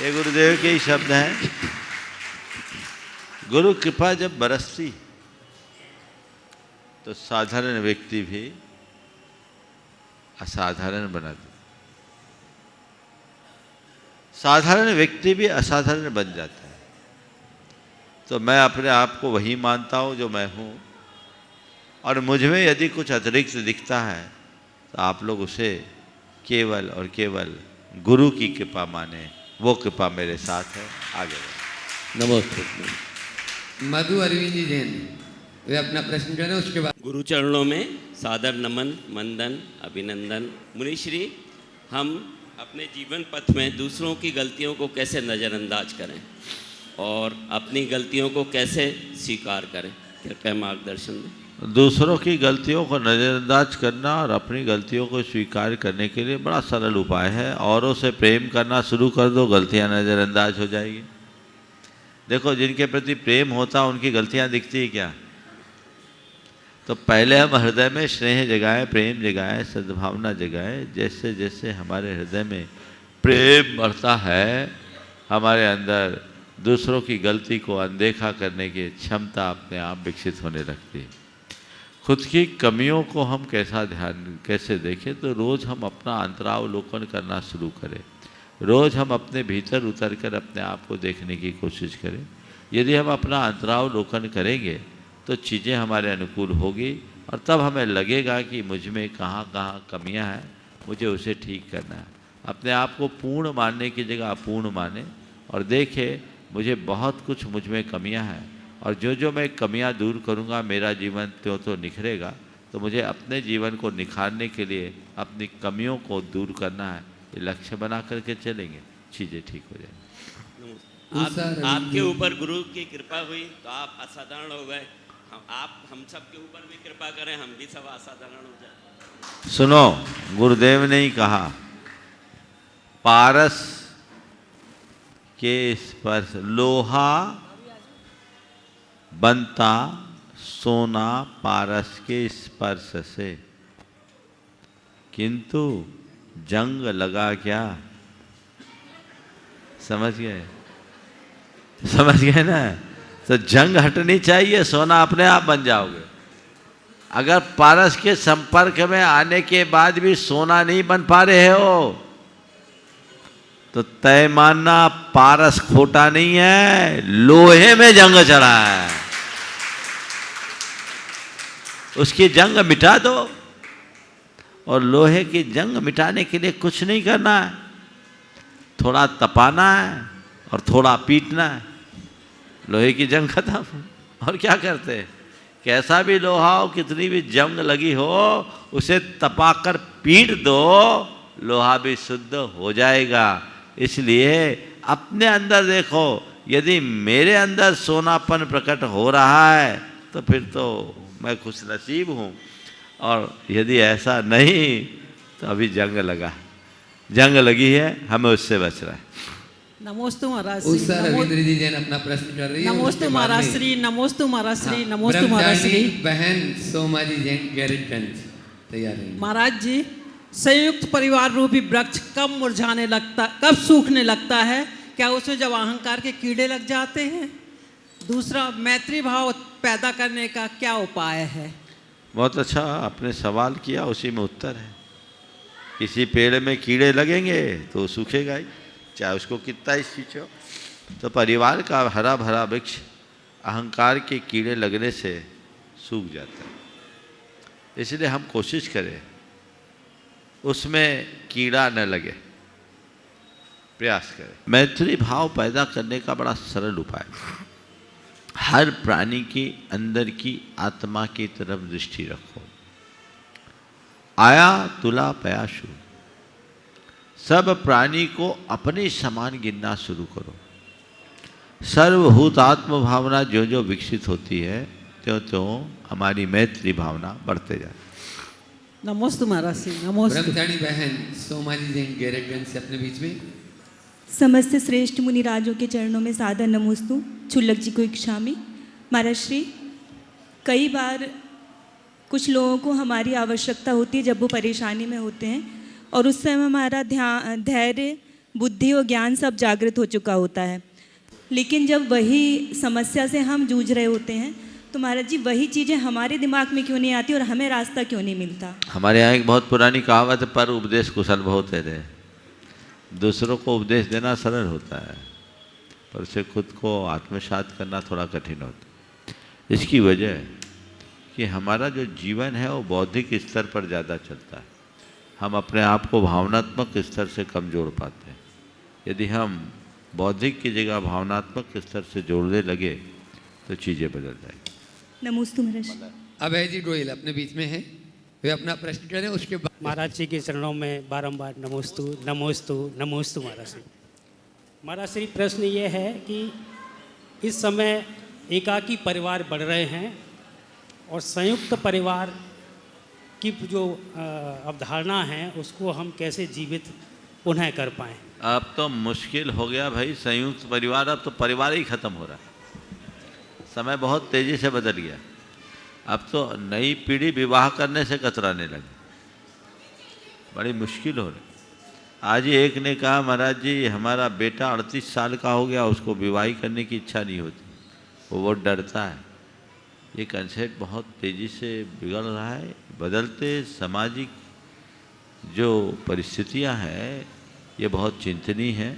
ये गुरुदेव के ही शब्द हैं। गुरु कृपा जब बरसती तो साधारण व्यक्ति भी असाधारण बना देता, साधारण व्यक्ति भी असाधारण बन जाता है। तो मैं अपने आप को वही मानता हूँ जो मैं हूँ, और मुझ में यदि कुछ अतिरिक्त दिखता है तो आप लोग उसे केवल और केवल गुरु की कृपा माने, वो कृपा मेरे साथ है। आगे बढ़ें। नमस्ते। मधु अरविंद जी जैन, वे अपना प्रश्न करें, उसके बाद गुरु चरणों में सादर नमन, वंदन, अभिनंदन। मुनिश्री, हम अपने जीवन पथ में दूसरों की गलतियों को कैसे नज़रअंदाज करें और अपनी गलतियों को कैसे स्वीकार करें, कृपया मार्गदर्शन दें। दूसरों की गलतियों को नज़रअंदाज करना और अपनी गलतियों को स्वीकार करने के लिए बड़ा सरल उपाय है। औरों से प्रेम करना शुरू कर दो, गलतियां नज़रअंदाज हो जाएगी। देखो, जिनके प्रति प्रेम होता उनकी गलतियां दिखती है क्या? तो पहले हम हृदय में स्नेह जगाएं, प्रेम जगाएं, सद्भावना जगाएं। जैसे जैसे हमारे हृदय में प्रेम बढ़ता है, हमारे अंदर दूसरों की गलती को अनदेखा करने की क्षमता अपने आप विकसित होने लगती है। खुद की कमियों को हम कैसे देखें, तो रोज़ हम अपना अंतरावलोकन करना शुरू करें। रोज़ हम अपने भीतर उतर कर अपने आप को देखने की कोशिश करें। यदि हम अपना अंतरावलोकन करेंगे तो चीज़ें हमारे अनुकूल होगी और तब हमें लगेगा कि मुझ में कहाँ कहाँ कमियां हैं, मुझे उसे ठीक करना है। अपने आप को पूर्ण मानने की जगह अपूर्ण माने और देखे मुझे बहुत कुछ मुझ में कमियां हैं और जो जो मैं कमियां दूर करूंगा मेरा जीवन त्यों तो निखरेगा। तो मुझे अपने जीवन को निखारने के लिए अपनी कमियों को दूर करना है। ये लक्ष्य बना करके चलेंगे, चीज़ें ठीक हो जाएंगी। आपके ऊपर गुरु की कृपा हुई तो आप असाधारण हो गए। हम सब के ऊपर भी कृपा करें, हम भी सब असाधारण हो जाए। सुनो, गुरुदेव ने ही कहा, पारस के स्पर्श, लोहा बनता सोना पारस के स्पर्श से, किंतु जंग लगा क्या? समझ गए? समझ गए ना? तो जंग हटनी चाहिए, सोना अपने आप बन जाओगे। अगर पारस के संपर्क में आने के बाद भी सोना नहीं बन पा रहे हो तो तय मानना पारस खोटा नहीं है, लोहे में जंग चढ़ा है। उसकी जंग मिटा दो। और लोहे की जंग मिटाने के लिए कुछ नहीं करना है, थोड़ा तपाना है और थोड़ा पीटना है, लोहे की जंग खत्म। और क्या करते हैं, कैसा भी लोहा हो, कितनी भी जंग लगी हो, उसे तपाकर पीट दो, लोहा भी शुद्ध हो जाएगा। इसलिए अपने अंदर देखो, यदि मेरे अंदर सोनापन प्रकट हो रहा है तो फिर तो मैं खुश नसीब हूँ, और यदि ऐसा नहीं तो अभी जंग लगी है, हमें उससे बचना है। नमोस्तु महाराज श्री। उषा रविंद्र जी जैन अपना प्रश्न कर रही है। नमोस्तु महाराज श्री, नमोस्तु महाराज श्री, नमोस्तु महाराज श्री। बहन सोमा जी जैन गैरेटगंज तैयार है। महाराज जी, संयुक्त परिवार रूपी वृक्ष कब मुरझाने लगता, कब सूखने लगता है? क्या उसमें जब अहंकार के कीड़े लग जाते हैं? दूसरा, मैत्री भाव पैदा करने का क्या उपाय है? बहुत अच्छा आपने सवाल किया, उसी में उत्तर है। किसी पेड़ में कीड़े लगेंगे तो सूखेगा ही, चाहे उसको कितना ही सींचो। तो परिवार का हरा भरा वृक्ष अहंकार के कीड़े लगने से सूख जाता है। इसलिए हम कोशिश करें उसमें कीड़ा न लगे, प्रयास करें। मैत्री भाव पैदा करने का बड़ा सरल उपाय, हर प्राणी के अंदर की आत्मा की तरफ दृष्टि रखो। आया तुला पयाशु, सब प्राणी को अपने समान गिनना शुरू करो। सर्वभूत आत्म भावना जो जो विकसित होती है त्यों त्यों हमारी मैत्री भावना बढ़ते जाती। नमोस्तु महाराज श्री, नमोस्तु। ब्रह्मचारी बहन सोमा जी जैन गैरेटगंज से अपने बीच में। समस्त श्रेष्ठ मुनिराजों के चरणों में सादर नमोस्तु। छुल्लक जी को इच्छामी। महाराज श्री, कई बार कुछ लोगों को हमारी आवश्यकता होती है जब वो परेशानी में होते हैं, और उस समय हमारा ध्यान, धैर्य, बुद्धि और ज्ञान सब जागृत हो चुका होता है। लेकिन जब वही समस्या से हम जूझ रहे होते हैं तो महाराज जी वही चीज़ें हमारे दिमाग में क्यों नहीं आती और हमें रास्ता क्यों नहीं मिलता? हमारे यहाँ एक बहुत पुरानी कहावत है, पर उपदेश कुशल बहुत है। दूसरों को उपदेश देना सरल होता है, पर उसे खुद को आत्मसात करना थोड़ा कठिन होता है। इसकी वजह कि हमारा जो जीवन है वो बौद्धिक स्तर पर ज़्यादा चलता है। हम अपने आप को भावनात्मक स्तर से कम जोड़ पाते हैं। यदि हम बौद्धिक की जगह भावनात्मक स्तर से जोड़ने लगे तो चीज़ें बदल जाएंगी। नमोस्तु महाराज। अभय जी गोयल अपने बीच में है, वे अपना प्रश्न करें, उसके बाद महाराज जी के चरणों में बारंबार नमोस्तु नमोस्तु नमोस्तु महाराज श्री। महाराज श्री, प्रश्न ये है कि इस समय एकाकी परिवार बढ़ रहे हैं और संयुक्त परिवार की जो अवधारणा है उसको हम कैसे जीवित पुनः कर पाएँ। अब तो मुश्किल हो गया भाई संयुक्त परिवार, अब तो परिवार ही ख़त्म हो रहा है। समय बहुत तेज़ी से बदल गया। अब तो नई पीढ़ी विवाह करने से कतराने लगी, बड़ी मुश्किल हो रही। आज ही एक ने कहा, महाराज जी हमारा बेटा 38 साल का हो गया, उसको विवाह करने की इच्छा नहीं होती, वो बहुत डरता है। ये कंसेप्ट बहुत तेज़ी से बिगड़ रहा है। बदलते सामाजिक जो परिस्थितियां हैं ये बहुत चिंतनीय है।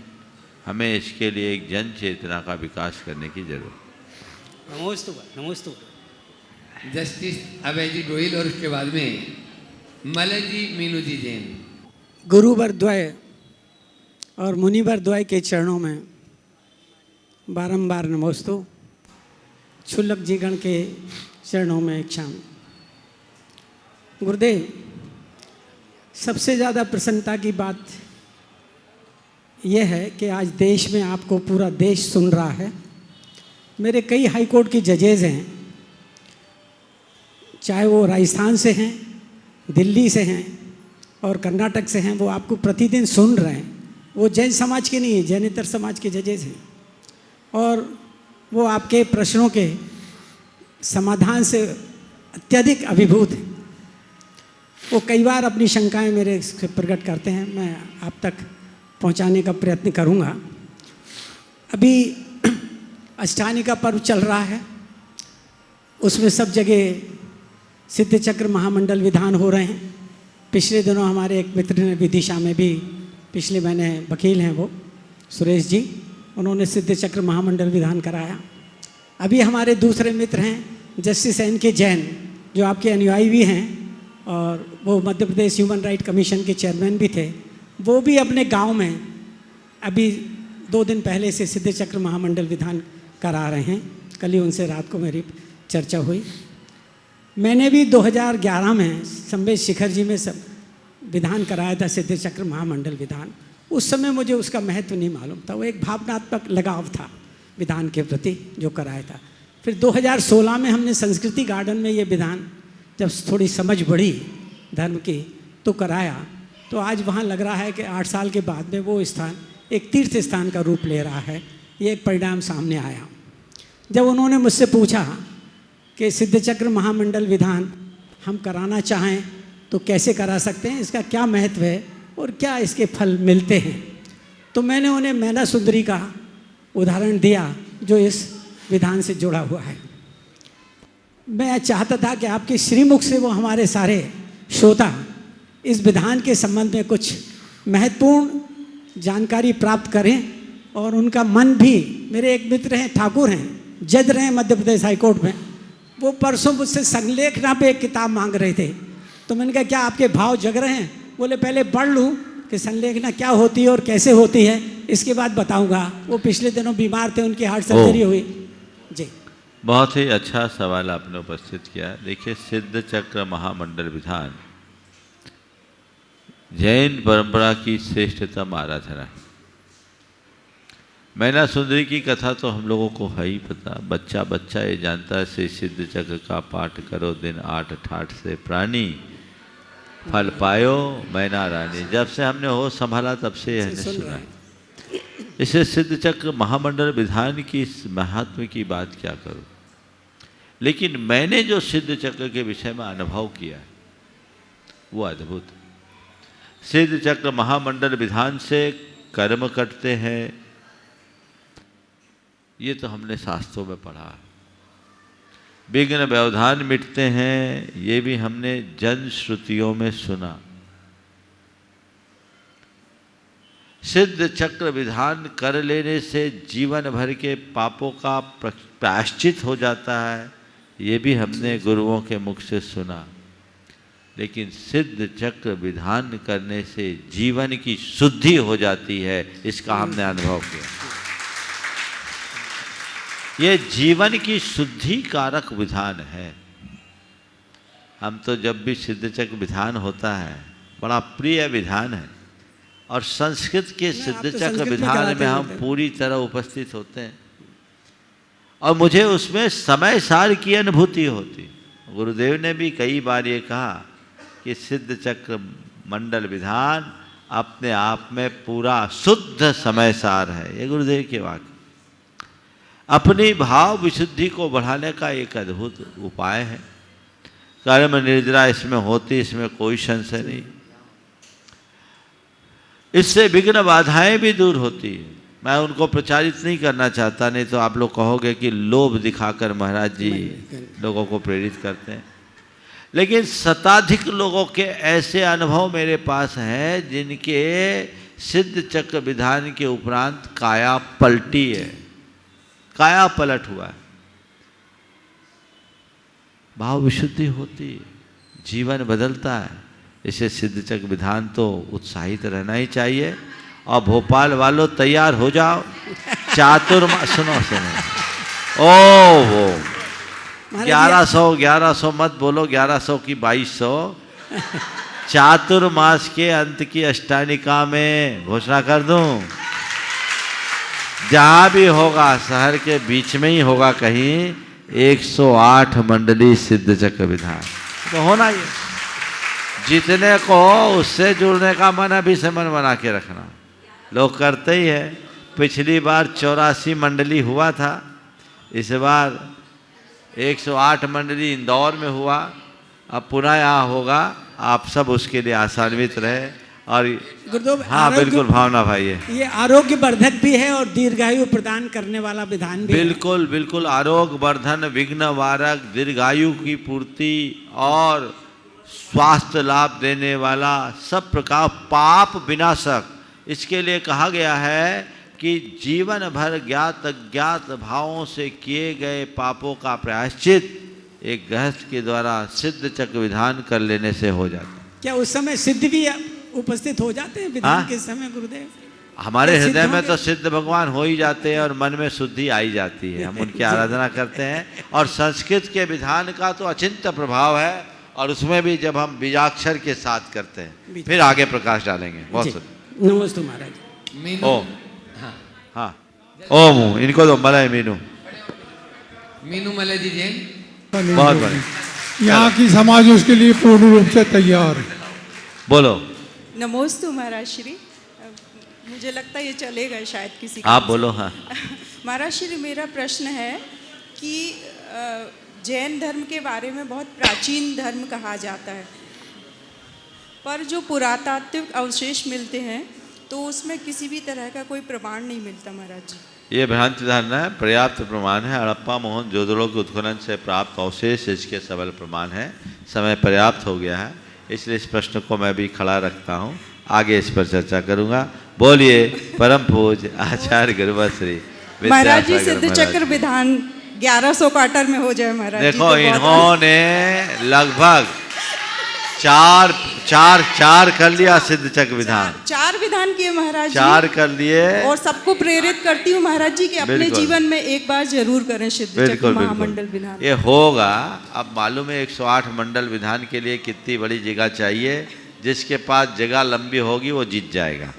हमें इसके लिए एक जन चेतना का विकास करने की जरूरत। नमोस्तु नमोस्तु। जस्टिस अभय जी गोयल और उसके बाद में मलय जी मीनू जी जैन। गुरुवर द्वय और मुनिवर द्वय के चरणों में बारंबार नमोस्तु। क्षुल्लक जी गण के चरणों में क्षाम। गुरुदेव, सबसे ज़्यादा प्रसन्नता की बात यह है कि आज देश में आपको पूरा देश सुन रहा है। मेरे कई हाई कोर्ट के जजेज हैं, चाहे वो राजस्थान से हैं, दिल्ली से हैं और कर्नाटक से हैं, वो आपको प्रतिदिन सुन रहे हैं। वो जैन समाज के नहीं हैं, जैनेतर समाज के जजेज हैं और वो आपके प्रश्नों के समाधान से अत्यधिक अभिभूत हैं। वो कई बार अपनी शंकाएं मेरे से प्रकट करते हैं, मैं आप तक पहुंचाने का प्रयत्न करूंगा। अभी अष्टानी का पर्व चल रहा है, उसमें सब जगह सिद्ध चक्र महामंडल विधान हो रहे हैं। पिछले दिनों हमारे एक मित्र ने विदिशा में भी, पिछले महीने वकील हैं वो सुरेश जी, उन्होंने सिद्ध चक्र महामंडल विधान कराया। अभी हमारे दूसरे मित्र हैं जस्टिस एन के जैन, जो आपके अनुयायी भी हैं और वो Madhya Pradesh human right commission के चेयरमैन भी थे। वो भी अपने गांव में अभी 2 दिन पहले से सिद्ध चक्र महामंडल विधान करा रहे हैं। कल ही उनसे रात को मेरी चर्चा हुई। मैंने भी 2011 में संवेद शिखर जी में सब विधान कराया था, सिद्ध चक्र महामंडल विधान। उस समय मुझे उसका महत्व नहीं मालूम था, वो एक भावनात्मक लगाव था विधान के प्रति जो कराया था। फिर 2016 में हमने संस्कृति गार्डन में ये विधान, जब थोड़ी समझ बढ़ी धर्म की, तो कराया। तो आज वहाँ लग रहा है कि 8 साल के बाद में वो स्थान एक तीर्थ स्थान का रूप ले रहा है। ये एक परिणाम सामने आया। जब उन्होंने मुझसे पूछा कि सिद्ध चक्र महामंडल विधान हम कराना चाहें तो कैसे करा सकते हैं, इसका क्या महत्व है और क्या इसके फल मिलते हैं, तो मैंने उन्हें मैना सुंदरी का उदाहरण दिया जो इस विधान से जुड़ा हुआ है। मैं चाहता था कि आपके श्रीमुख से वो हमारे सारे श्रोता इस विधान के संबंध में कुछ महत्वपूर्ण जानकारी प्राप्त करें और उनका मन भी। मेरे एक मित्र हैं, ठाकुर हैं, जज रहे हैं मध्य प्रदेश हाईकोर्ट में, वो परसों मुझसे संलेखना पे एक किताब मांग रहे थे। तो मैंने कहा क्या आपके भाव जग रहे हैं? बोले पहले पढ़ लूँ कि संलेखना क्या होती है और कैसे होती है, इसके बाद बताऊंगा। वो पिछले दिनों बीमार थे, उनकी हार्ट सर्जरी हुई। जी, बहुत ही अच्छा सवाल आपने उपस्थित किया। देखिए, सिद्ध चक्र महामंडल विधान जैन परंपरा की श्रेष्ठतम आराधना है। मैना सुंदरी की कथा तो हम लोगों को है ही पता, बच्चा बच्चा ये जानता है। से सिद्ध चक्र का पाठ करो दिन 8 ठाठ से प्राणी, फल पायो मैना रानी। जब से हमने हो संभाला तब से हमने सुना है। इसे सिद्ध चक्र महामंडल विधान की इस महात्म्य की बात क्या करूं, लेकिन मैंने जो सिद्ध चक्र के विषय में अनुभव किया वो अद्भुत। सिद्ध चक्र महामंडल विधान से कर्म कटते हैं, ये तो हमने शास्त्रों में पढ़ा। विघ्न व्यवधान मिटते हैं, ये भी हमने जन श्रुतियों में सुना। सिद्ध चक्र विधान कर लेने से जीवन भर के पापों का प्रायश्चित हो जाता है, ये भी हमने गुरुओं के मुख से सुना, लेकिन सिद्ध चक्र विधान करने से जीवन की शुद्धि हो जाती है, इसका हमने अनुभव किया। ये जीवन की शुद्धि कारक विधान है। हम तो जब भी सिद्ध चक्र विधान होता है बड़ा प्रिय विधान है, और संस्कृत के सिद्ध चक्र विधान में हम पूरी तरह उपस्थित होते हैं, और मुझे उसमें समय सार की अनुभूति होती। गुरुदेव ने भी कई बार ये कहा कि सिद्ध चक्र मंडल विधान अपने आप में पूरा शुद्ध समय सार है। ये गुरुदेव के वाक्य। अपनी भाव विशुद्धि को बढ़ाने का एक अद्भुत उपाय है। कर्म निर्जरा इसमें होती, इसमें कोई संशय नहीं। इससे विघ्न बाधाएं भी दूर होती है। मैं उनको प्रचारित नहीं करना चाहता, नहीं तो आप लोग कहोगे कि लोभ दिखाकर महाराज जी लोगों को प्रेरित करते हैं। लेकिन शताधिक लोगों के ऐसे अनुभव मेरे पास हैं जिनके सिद्ध चक्र विधान के उपरांत काया पलटी है, काया पलट हुआ है। भाव विशुद्धि होती है, जीवन बदलता है। इसे सिद्ध चक्र विधान तो उत्साहित रहना ही चाहिए। और भोपाल वालों तैयार हो जाओ, सुनो वो 1100 मत बोलो, 1100 की 2200 चातुर्मास के अंत की अष्टानिका में घोषणा कर दूं, जहां भी होगा शहर के बीच में ही होगा कहीं 108 मंडली सिद्ध चक्र विधान तो होना ही। जितने को उससे जुड़ने का मन अभी से मन बना के रखना। लोग करते ही है। पिछली बार 84 मंडली हुआ था, इस बार 108 मंडली इंदौर में हुआ, अब पुनः यहाँ होगा। आप सब उसके लिए आशान्वित रहे। और गुरुदेव, हाँ बिल्कुल भावना भाई, ये आरोग्य वर्धक भी है और दीर्घायु प्रदान करने वाला विधान भी बिल्कुल है। बिल्कुल आरोग्य वर्धन, विघ्न वारक, दीर्घायु की पूर्ति और स्वास्थ्य लाभ देने वाला, सब प्रकार पाप विनाशक। इसके लिए कहा गया है कि जीवन भर ज्ञात अज्ञात भावों से किए गए पापों का प्रायश्चित एक गृहस्थ के द्वारा सिद्ध चक्र विधान कर लेने से हो जाता है। क्या उस समय सिद्ध भी उपस्थित हो जाते हैं विधान के समय गुरुदेव? हमारे हृदय में तो सिद्ध भगवान हो ही जाते हैं और मन में शुद्धि आई जाती है। हम उनकी आराधना करते हैं। और संस्कृत के विधान का तो अचिंत्य प्रभाव है, और उसमें भी जब हम बीजाक्षर के साथ करते हैं फिर आगे प्रकाश डालेंगे। बहुत नमस्ते महाराज। ओम, हाँ ओम, इनको तो मलय मीनू मलय जी जैन बहुत बढ़िया। यहाँ की समाज उसके लिए पूर्ण रूप से तैयार है। बोलो। नमोस्तु महाराज श्री। मुझे लगता है ये चलेगा शायद किसी आप बोलो। हाँ महाराज श्री, मेरा प्रश्न है कि जैन धर्म के बारे में बहुत प्राचीन धर्म कहा जाता है, पर जो पुरातात्विक अवशेष मिलते हैं तो उसमें किसी भी तरह का कोई प्रमाण नहीं मिलता महाराज जी। ये भ्रांति धारणा है। पर्याप्त प्रमाण है। हड़प्पा मोहन जोदड़ों के उत्खनन से प्राप्त अवशेष इसके सबल प्रमाण है। समय पर्याप्त हो गया है, इसलिए इस प्रश्न को मैं भी खड़ा रखता हूँ। आगे इस पर चर्चा करूँगा। बोलिए परम पूज्य आचार्य गुरुवर श्री महाराज जी, सिद्ध चक्र विधान 1100 क्वार्टर में हो जाए महाराज। देखो तो इन्होंने लगभग चार कर लिया सिद्ध चक्र विधान। 4 विधान किए महाराज जी। 4 कर लिए। और सबको प्रेरित करती हूँ महाराज जी कि अपने जीवन में एक बार जरूर करें सिद्ध चक्र महामंडल विधान। ये होगा। अब मालूम है 108 मंडल विधान के लिए कितनी बड़ी जगह चाहिए। जिसके पास जगह लंबी होगी वो जीत जाएगा।